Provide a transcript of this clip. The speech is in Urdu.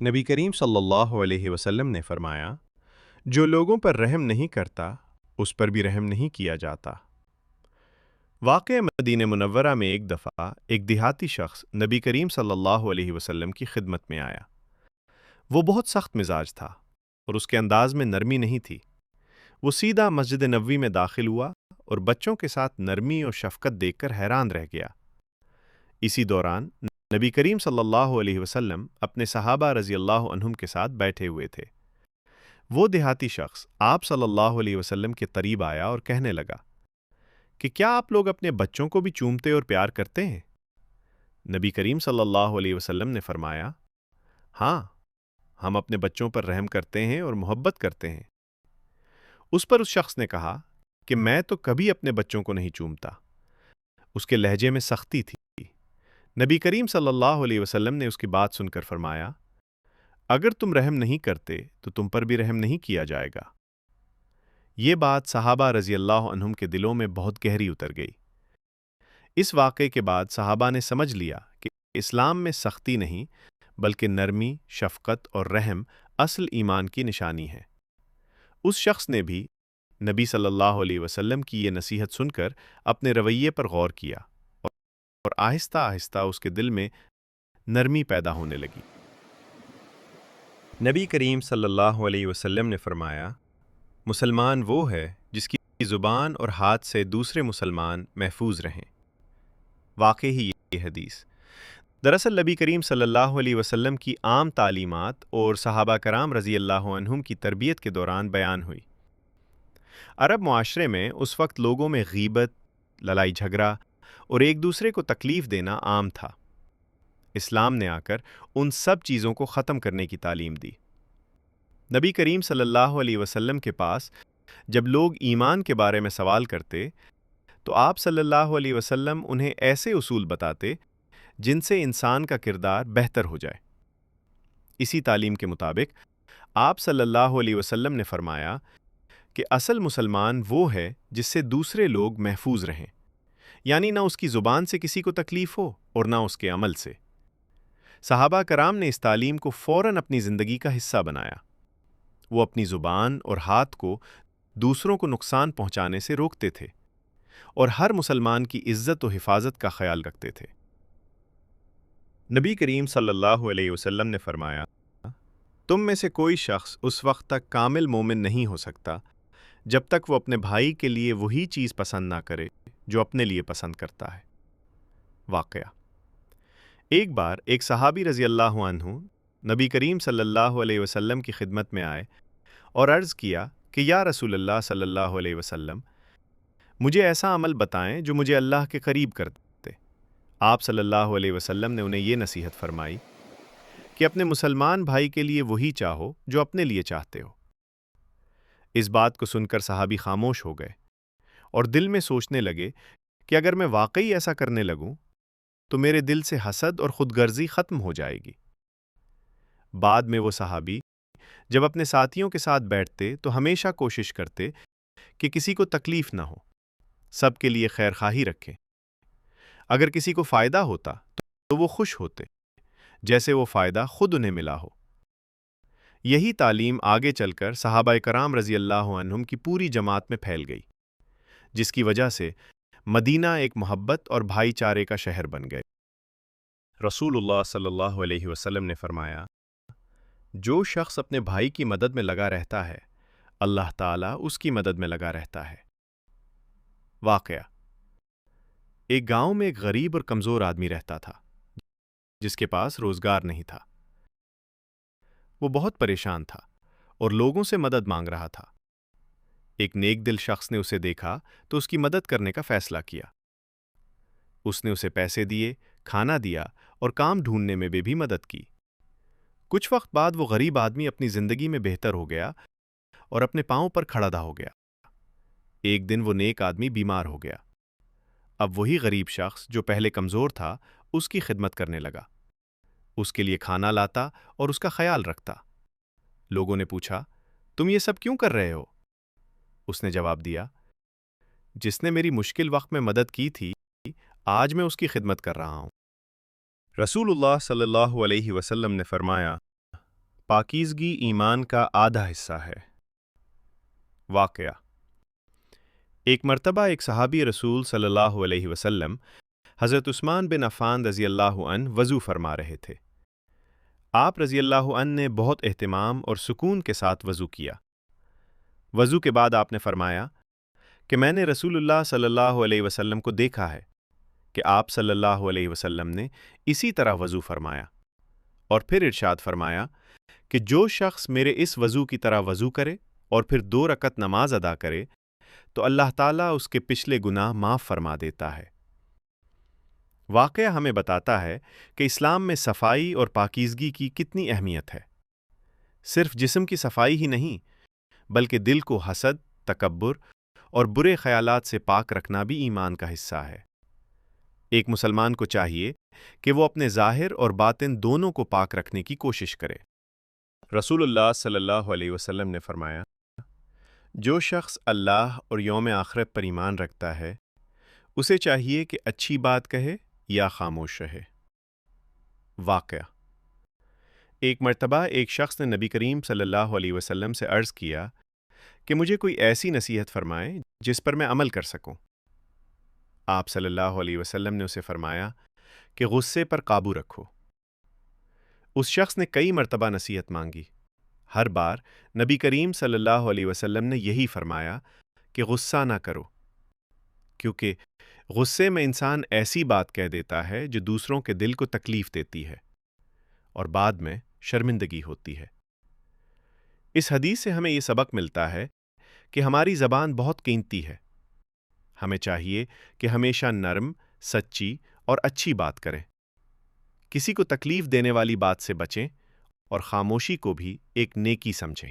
نبی کریم صلی اللہ علیہ وسلم نے فرمایا، جو لوگوں پر رحم نہیں کرتا اس پر بھی رحم نہیں کیا جاتا۔ واقع مدینہ منورہ میں ایک دفعہ ایک دیہاتی شخص نبی کریم صلی اللہ علیہ وسلم کی خدمت میں آیا۔ وہ بہت سخت مزاج تھا اور اس کے انداز میں نرمی نہیں تھی۔ وہ سیدھا مسجد نبوی میں داخل ہوا اور بچوں کے ساتھ نرمی اور شفقت دیکھ کر حیران رہ گیا۔ اسی دوران نبی کریم صلی اللہ علیہ وسلم اپنے صحابہ رضی اللہ عنہم کے ساتھ بیٹھے ہوئے تھے۔ وہ دیہاتی شخص آپ صلی اللہ علیہ وسلم کے قریب آیا اور کہنے لگا کہ کیا آپ لوگ اپنے بچوں کو بھی چومتے اور پیار کرتے ہیں؟ نبی کریم صلی اللہ علیہ وسلم نے فرمایا، ہاں، ہم اپنے بچوں پر رحم کرتے ہیں اور محبت کرتے ہیں۔ اس پر اس شخص نے کہا کہ میں تو کبھی اپنے بچوں کو نہیں چومتا۔ اس کے لہجے میں سختی تھی۔ نبی کریم صلی اللہ علیہ وسلم نے اس کی بات سن کر فرمایا، اگر تم رحم نہیں کرتے تو تم پر بھی رحم نہیں کیا جائے گا۔ یہ بات صحابہ رضی اللہ عنہم کے دلوں میں بہت گہری اتر گئی۔ اس واقعے کے بعد صحابہ نے سمجھ لیا کہ اسلام میں سختی نہیں بلکہ نرمی، شفقت اور رحم اصل ایمان کی نشانی ہے۔ اس شخص نے بھی نبی صلی اللہ علیہ وسلم کی یہ نصیحت سن کر اپنے رویے پر غور کیا اور آہستہ آہستہ اس کے دل میں نرمی پیدا ہونے لگی۔ نبی کریم صلی اللہ علیہ وسلم نے فرمایا، مسلمان وہ ہے جس کی زبان اور ہاتھ سے دوسرے مسلمان محفوظ رہیں۔ واقعی یہ حدیث دراصل نبی کریم صلی اللہ علیہ وسلم کی عام تعلیمات اور صحابہ کرام رضی اللہ عنہم کی تربیت کے دوران بیان ہوئی۔ عرب معاشرے میں اس وقت لوگوں میں غیبت، لڑائی جھگڑا اور ایک دوسرے کو تکلیف دینا عام تھا۔ اسلام نے آ کر ان سب چیزوں کو ختم کرنے کی تعلیم دی۔ نبی کریم صلی اللہ علیہ وسلم کے پاس جب لوگ ایمان کے بارے میں سوال کرتے تو آپ صلی اللہ علیہ وسلم انہیں ایسے اصول بتاتے جن سے انسان کا کردار بہتر ہو جائے۔ اسی تعلیم کے مطابق آپ صلی اللہ علیہ وسلم نے فرمایا کہ اصل مسلمان وہ ہے جس سے دوسرے لوگ محفوظ رہیں، یعنی نہ اس کی زبان سے کسی کو تکلیف ہو اور نہ اس کے عمل سے۔ صحابہ کرام نے اس تعلیم کو فوراً اپنی زندگی کا حصہ بنایا۔ وہ اپنی زبان اور ہاتھ کو دوسروں کو نقصان پہنچانے سے روکتے تھے اور ہر مسلمان کی عزت و حفاظت کا خیال رکھتے تھے۔ نبی کریم صلی اللہ علیہ وسلم نے فرمایا، تم میں سے کوئی شخص اس وقت تک کامل مومن نہیں ہو سکتا جب تک وہ اپنے بھائی کے لیے وہی چیز پسند نہ کرے جو اپنے لیے پسند کرتا ہے۔ واقعہ ایک بار ایک صحابی رضی اللہ عنہ نبی کریم صلی اللہ علیہ وسلم کی خدمت میں آئے اور عرض کیا کہ یا رسول اللہ صلی اللہ علیہ وسلم، مجھے ایسا عمل بتائیں جو مجھے اللہ کے قریب کر دے۔ آپ صلی اللہ علیہ وسلم نے انہیں یہ نصیحت فرمائی کہ اپنے مسلمان بھائی کے لیے وہی چاہو جو اپنے لیے چاہتے ہو۔ اس بات کو سن کر صحابی خاموش ہو گئے اور دل میں سوچنے لگے کہ اگر میں واقعی ایسا کرنے لگوں تو میرے دل سے حسد اور خود غرضی ختم ہو جائے گی۔ بعد میں وہ صحابی جب اپنے ساتھیوں کے ساتھ بیٹھتے تو ہمیشہ کوشش کرتے کہ کسی کو تکلیف نہ ہو، سب کے لیے خیر خواہی رکھیں۔ اگر کسی کو فائدہ ہوتا تو وہ خوش ہوتے جیسے وہ فائدہ خود انہیں ملا ہو۔ یہی تعلیم آگے چل کر صحابہ کرام رضی اللہ عنہم کی پوری جماعت میں پھیل گئی، جس کی وجہ سے مدینہ ایک محبت اور بھائی چارے کا شہر بن گئے۔ رسول اللہ صلی اللہ علیہ وسلم نے فرمایا، جو شخص اپنے بھائی کی مدد میں لگا رہتا ہے اللہ تعالیٰ اس کی مدد میں لگا رہتا ہے۔ واقعہ ایک گاؤں میں ایک غریب اور کمزور آدمی رہتا تھا جس کے پاس روزگار نہیں تھا۔ وہ بہت پریشان تھا اور لوگوں سے مدد مانگ رہا تھا۔ ایک نیک دل شخص نے اسے دیکھا تو اس کی مدد کرنے کا فیصلہ کیا۔ اس نے اسے پیسے دیے، کھانا دیا اور کام ڈھونڈنے میں بھی مدد کی۔ کچھ وقت بعد وہ غریب آدمی اپنی زندگی میں بہتر ہو گیا اور اپنے پاؤں پر کھڑا ہو گیا۔ ایک دن وہ نیک آدمی بیمار ہو گیا۔ اب وہی غریب شخص جو پہلے کمزور تھا اس کی خدمت کرنے لگا، اس کے لیے کھانا لاتا اور اس کا خیال رکھتا۔ لوگوں نے پوچھا، تم یہ سب کیوں کر رہے ہو؟ اس نے جواب دیا، جس نے میری مشکل وقت میں مدد کی تھی آج میں اس کی خدمت کر رہا ہوں۔ رسول اللہ صلی اللہ علیہ وسلم نے فرمایا، پاکیزگی ایمان کا آدھا حصہ ہے۔ واقعہ: ایک مرتبہ ایک صحابی رسول صلی اللہ علیہ وسلم حضرت عثمان بن عفان رضی اللہ عنہ وضو فرما رہے تھے۔ آپ رضی اللہ عنہ نے بہت اہتمام اور سکون کے ساتھ وضو کیا۔ وضو کے بعد آپ نے فرمایا کہ میں نے رسول اللہ صلی اللہ علیہ وسلم کو دیکھا ہے کہ آپ صلی اللہ علیہ وسلم نے اسی طرح وضو فرمایا، اور پھر ارشاد فرمایا کہ جو شخص میرے اس وضو کی طرح وضو کرے اور پھر 2 رکعت نماز ادا کرے تو اللہ تعالیٰ اس کے پچھلے گناہ معاف فرما دیتا ہے۔ واقعہ ہمیں بتاتا ہے کہ اسلام میں صفائی اور پاکیزگی کی کتنی اہمیت ہے۔ صرف جسم کی صفائی ہی نہیں، بلکہ دل کو حسد، تکبر اور برے خیالات سے پاک رکھنا بھی ایمان کا حصہ ہے۔ ایک مسلمان کو چاہیے کہ وہ اپنے ظاہر اور باطن دونوں کو پاک رکھنے کی کوشش کرے۔ رسول اللہ صلی اللہ علیہ وسلم نے فرمایا، جو شخص اللہ اور یوم آخرت پر ایمان رکھتا ہے، اسے چاہیے کہ اچھی بات کہے یا خاموش رہے۔ واقعہ: ایک مرتبہ ایک شخص نے نبی کریم صلی اللہ علیہ وسلم سے عرض کیا کہ مجھے کوئی ایسی نصیحت فرمائیں جس پر میں عمل کر سکوں۔ آپ صلی اللہ علیہ وسلم نے اسے فرمایا کہ غصے پر قابو رکھو۔ اس شخص نے کئی مرتبہ نصیحت مانگی۔ ہر بار نبی کریم صلی اللہ علیہ وسلم نے یہی فرمایا کہ غصہ نہ کرو، کیونکہ غصے میں انسان ایسی بات کہہ دیتا ہے جو دوسروں کے دل کو تکلیف دیتی ہے اور بعد میں شرمندگی ہوتی ہے۔ اس حدیث سے ہمیں یہ سبق ملتا ہے کہ ہماری زبان بہت قیمتی ہے۔ ہمیں چاہیے کہ ہمیشہ نرم، سچی اور اچھی بات کریں، کسی کو تکلیف دینے والی بات سے بچیں اور خاموشی کو بھی ایک نیکی سمجھیں۔